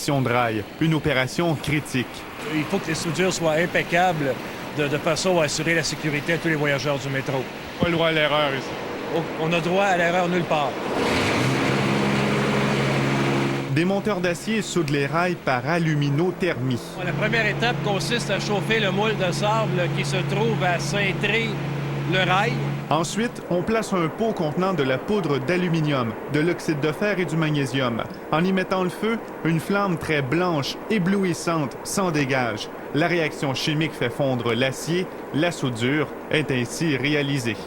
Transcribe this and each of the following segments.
section de rail, une opération critique. Il faut que les soudures soient impeccables de façon à assurer la sécurité à tous les voyageurs du métro. Pas le droit à l'erreur ici. On a droit à l'erreur nulle part. Des monteurs d'acier soudent les rails par aluminothermie. La première étape consiste à chauffer le moule de sable qui se trouve à cintrer le rail. Ensuite, on place un pot contenant de la poudre d'aluminium, de l'oxyde de fer et du magnésium. En y mettant le feu, une flamme très blanche, éblouissante, s'en dégage. La réaction chimique fait fondre l'acier. La soudure est ainsi réalisée.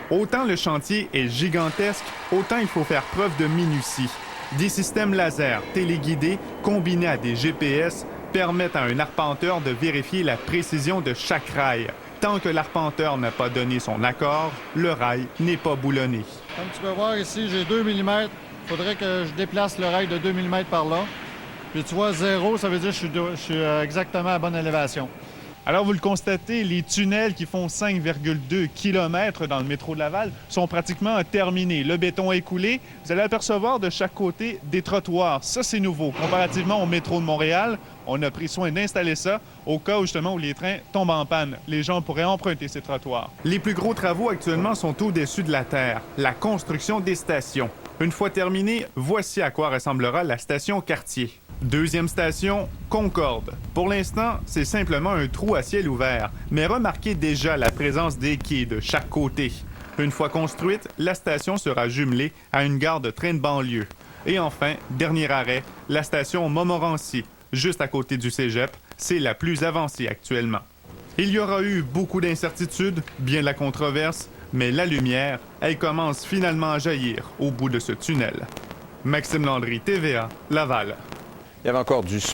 Autant le chantier est gigantesque, autant il faut faire preuve de minutie. Des systèmes laser téléguidés combinés à des GPS permettent à un arpenteur de vérifier la précision de chaque rail. Tant que l'arpenteur n'a pas donné son accord, le rail n'est pas boulonné. Comme tu peux voir ici, j'ai 2 mm. Il faudrait que je déplace le rail de 2 mm par là. Puis tu vois, 0, ça veut dire que je suis exactement à bonne élévation. Alors, vous le constatez, les tunnels qui font 5,2 km dans le métro de Laval sont pratiquement terminés. Le béton est coulé. Vous allez apercevoir de chaque côté des trottoirs. Ça, c'est nouveau. Comparativement au métro de Montréal, on a pris soin d'installer ça au cas où, justement, où les trains tombent en panne. Les gens pourraient emprunter ces trottoirs. Les plus gros travaux actuellement sont au-dessus de la terre, la construction des stations. Une fois terminée, voici à quoi ressemblera la station Cartier. Deuxième station, Concorde. Pour l'instant, c'est simplement un trou à ciel ouvert, mais remarquez déjà la présence des quais de chaque côté. Une fois construite, la station sera jumelée à une gare de train de banlieue. Et enfin, dernier arrêt, la station Montmorency, juste à côté du cégep, c'est la plus avancée actuellement. Il y aura eu beaucoup d'incertitudes, bien de la controverse, mais la lumière, elle commence finalement à jaillir au bout de ce tunnel. Maxime Landry, TVA, Laval. Il y avait encore du